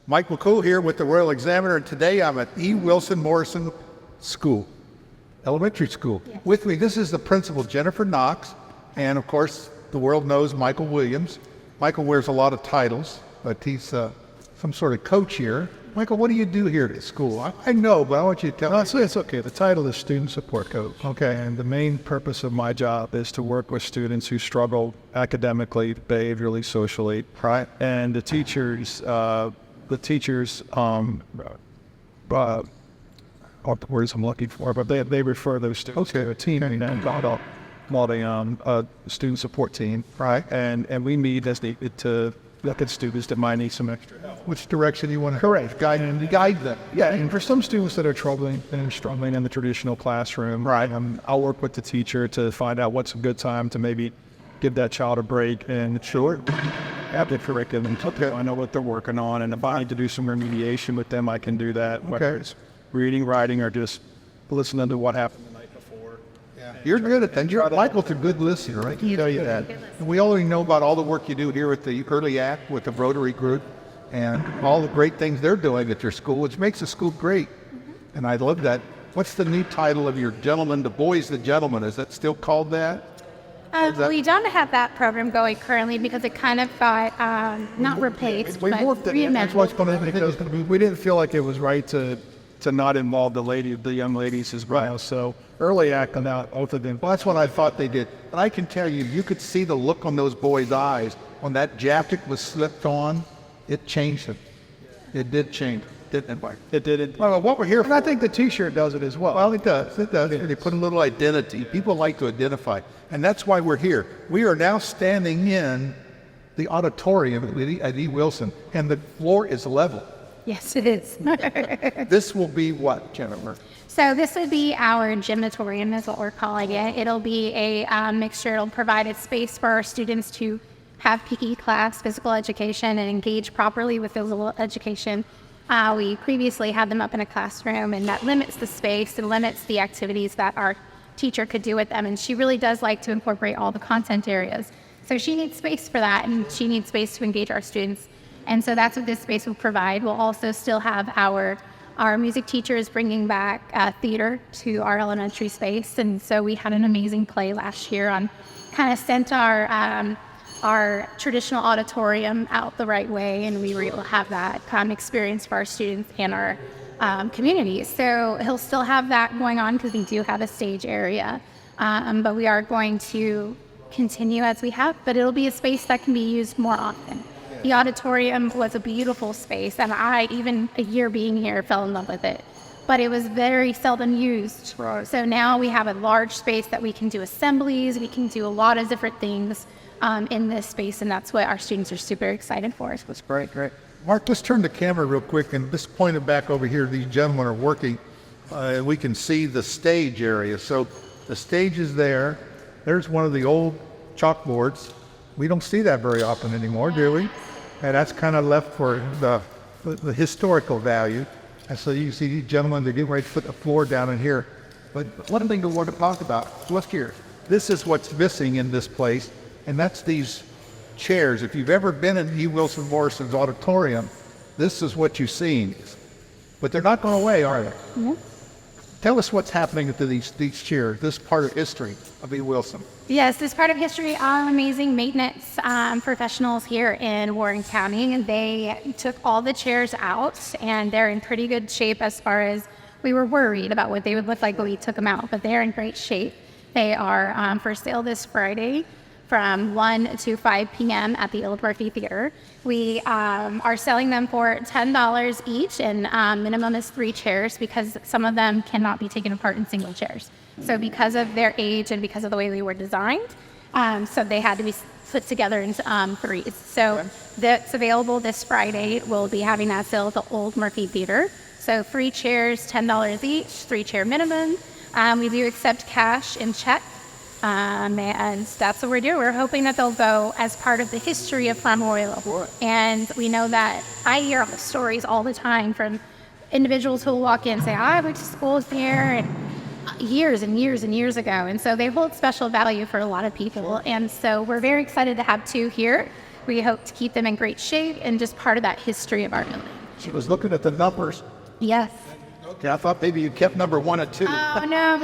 Mike McCool here with the Royal Examiner, and today I'm at E. Wilson Morrison School, Elementary School. Yes. With me, this is the principal, Jennifer Knox, and of course, the world knows Michael Williams. Michael wears a lot of titles, but he's some sort of coach here. Michael, what do you do here at school? I know, but I want you to tell me. It's okay. The title is Student Support Coach. Okay. And the main purpose of my job is to work with students who struggle academically, behaviorally, socially. Right. And the teachers, what the words I'm looking for, but they refer those students to a team called a student support team. Right. And we meet as needed to look at students that might need some extra help. Which direction you want to guide them? Yeah, and for some students that are struggling in the traditional classroom, right, I'll work with the teacher to find out what's a good time to maybe give that child a break and have the curriculum. Okay. I know what they're working on, and if I need to do some remediation with them, I can do that. Whether Okay. it's reading, writing, or just listening to what happened the night before. You're good at that. Michael's a good listener, I can tell you that. And we already know about all the work you do here at the Early Act with the Rotary Group and all the great things they're doing at your school, which makes the school great. And I love that. What's the new title of your gentleman, the Boys the Gentleman? Is that still called that? We don't have that program going currently because it kind of got not replaced, but reimagined. We didn't feel like it was right to not involve the young ladies as well. Right. So Early Act and out both of them. Well, that's what I thought they did. But I can tell you, you could see the look on those boys' eyes when that jacket was slipped on. It changed them. It did change, didn't it, Mike? It did. Well, what we're here And I think the T-shirt does it as well. Well, it does. It does. They put a little identity. People like to identify. And that's why we're here. We are now standing in the auditorium at E. Wilson, and the floor is level. Yes, it is. This will be what, Jennifer? So this would be our gymatorium is what we're calling it. It'll be a mixture. It'll provide a space for our students to have PE class, physical education, and engage properly with physical education. We previously had them up in a classroom, and that limits the space and limits the activities that our teacher could do with them. And she really does like to incorporate all the content areas. So she needs space for that, and she needs space to engage our students. And so that's what this space will provide. We'll also still have our music teachers bringing back theater to our elementary space. And so we had an amazing play last year on kind of sent our traditional auditorium out the right way, and we were able to have that experience for our students and our community. So he'll still have that going on because we do have a stage area, but we are going to continue as we have, but it'll be a space that can be used more often. The auditorium was a beautiful space, and I, even a year being here, fell in love with it. But it was very seldom used. Right. So now we have a large space that we can do assemblies, we can do a lot of different things in this space, and that's what our students are super excited for. That's great. Mark, let's turn the camera real quick and just point it back over here. These gentlemen are working, and we can see the stage area. So the stage is there. There's one of the old chalkboards. We don't see that very often anymore, do we? And that's kind of left for the historical value. And so you see these gentlemen, they're getting ready to put the floor down in here. But one thing we want to talk about, look here. This is what's missing in this place, and that's these chairs. If you've ever been in E. Wilson Morrison's auditorium, this is what you've seen. But they're not going away, are they? Mm-hmm. Tell us what's happening to these chairs, this part of history of E. Wilson. Yes, this part of history are amazing maintenance professionals here in Warren County, and they took all the chairs out, and they're in pretty good shape as far as we were worried about what they would look like when we took them out, but they're in great shape. They are for sale this Friday from 1 to 5 p.m. at the Old Murphy Theater. We are selling them for $10 each, and minimum is 3 chairs because some of them cannot be taken apart in single chairs. So because of their age and because of the way they were designed, so they had to be put together in threes. So that's available this Friday. We'll be having that sale at the Old Murphy Theater. So 3 chairs, $10 each, 3-chair minimum. We do accept cash and check. And that's what we're doing. We're hoping that they'll go as part of the history of Front Royal. And we know that I hear stories all the time from individuals who will walk in and say, I went to school here and years and years and years ago. And so they hold special value for a lot of people. And so we're very excited to have 2 here. We hope to keep them in great shape and just part of that history of our building. She was looking at the numbers. Yes. Okay, I thought maybe you kept number 1 and 2. Oh, no,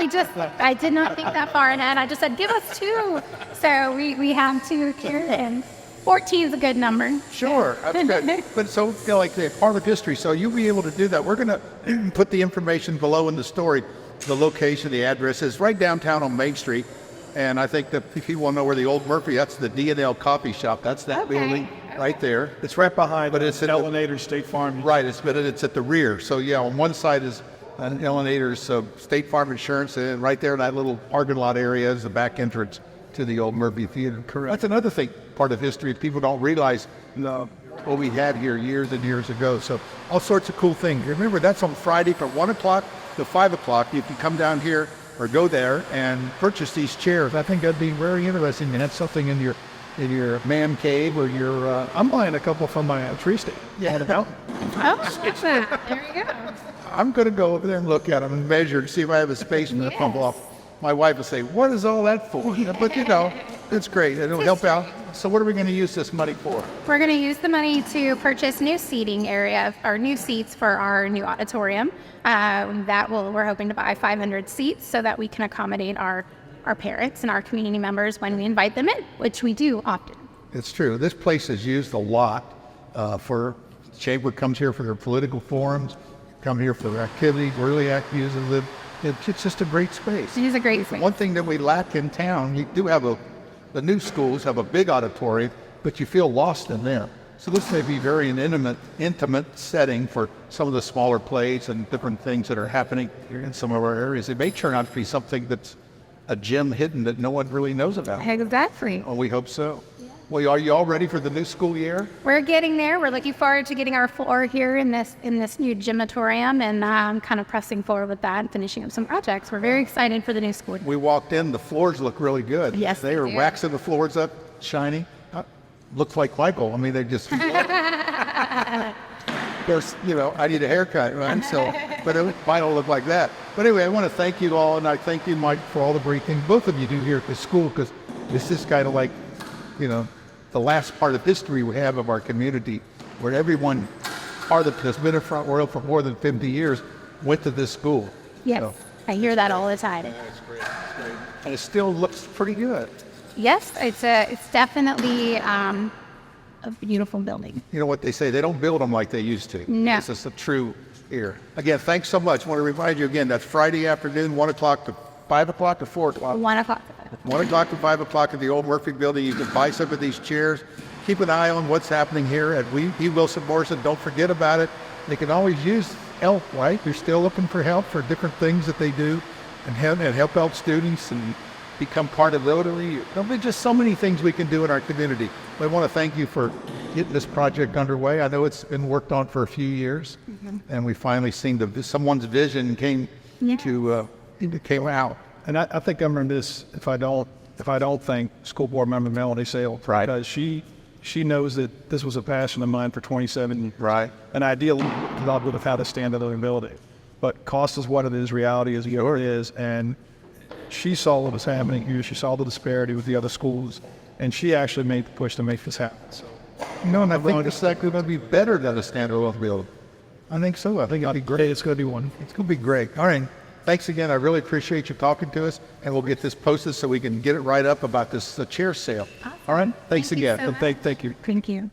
I did not think that far ahead. I just said, give us 2. So we have 2 here, and 14 is a good number. Sure, that's good. But so, like the part of history, so you'll be able to do that. We're going to put the information below in the story, the location, the address is right downtown on Main Street. And I think that if people want to know where the old Murphy, that's the D&L coffee shop. That's that building right there. It's right behind, but it's Elenator State Farm. Right, it's at the rear. So yeah, on one side is Elenator's State Farm Insurance, and right there in that little parking lot area is the back entrance to the old Murphy Theater. Correct. That's another thing, part of history. People don't realize what we had here years and years ago. So all sorts of cool things. Remember, that's on Friday from 1 o'clock to 5 o'clock. You can come down here or go there and purchase these chairs. I think that'd be very interesting to have something in your man cave or your... I'm buying a couple from my tree stand. Yeah. Oh, there you go. I'm going to go over there and look at them and measure and see if I have a space in the pump off. My wife will say, what is all that for? But it's great. It'll help out. So what are we going to use this money for? We're going to use the money to purchase new seating area, or new seats for our new auditorium. We're hoping to buy 500 seats so that we can accommodate our parents and our community members when we invite them in, which we do often. It's true. This place is used a lot for, Chamber comes here for their political forums, come here for their activities, really use and live. It's just a great space. It is a great space. One thing that we lack in town, we do have the new schools have a big auditorium, but you feel lost in there. So this may be very an intimate setting for some of the smaller plays and different things that are happening here in some of our areas. It may turn out to be something that's a gem hidden that no one really knows about. Exactly. Well, we hope so. Well, are you all ready for the new school year? We're getting there. We're looking forward to getting our floor here in this new gymatorium, and I'm kind of pressing forward with that and finishing up some projects. We're very excited for the new school. We walked in, the floors look really good. Yes, they were do. waxing the floors up, shiny. Looks like Michael. I mean, they just... There's, I need a haircut, right? So, but it might all look like that. But anyway, I want to thank you all, and I thank you, Mike, for all the great things both of you do here at the school, because this is kind of like, the last part of history we have of our community, where everyone, part of that's been in Front Royal for more than 50 years, went to this school. Yes, So, I hear that all the time. that's great. That's great. And it still looks pretty good. Yes, it's definitely a beautiful building. You know what they say, they don't build them like they used to. No. This is a true here. Again, thanks so much. I want to remind you again, that's Friday afternoon, 1 o'clock to 5 o'clock to 4 o'clock. 1 o'clock. 1 o'clock to 5 o'clock at the old Murphy building. You can buy some of these chairs. Keep an eye on what's happening here at E. Wilson Morrison. Don't forget about it. They can always use help, right? They're still looking for help for different things that they do and help out students and become part of Rotary. There's just so many things we can do in our community. I want to thank you for getting this project underway. I know it's been worked on for a few years, and we finally seen someone's vision came out. And I think I'm remiss if I don't thank School Board Member Melody Sale. Right. Because she knows that this was a passion of mine for 27 years. Right. And ideally, I would have had a standalone building. But cost is what it is, reality is what it is. And she saw what was happening here. She saw the disparity with the other schools. And she actually made the push to make this happen. So, And I think it's actually going to be better than a standalone building. I think so. I think it'll be great. it's going to be one. It's going to be great. All right. Thanks again. I really appreciate you talking to us, and we'll get this posted so we can get it right up about this chair sale. Awesome. All right. Thanks Thank you again. so much. Thank you. Thank you.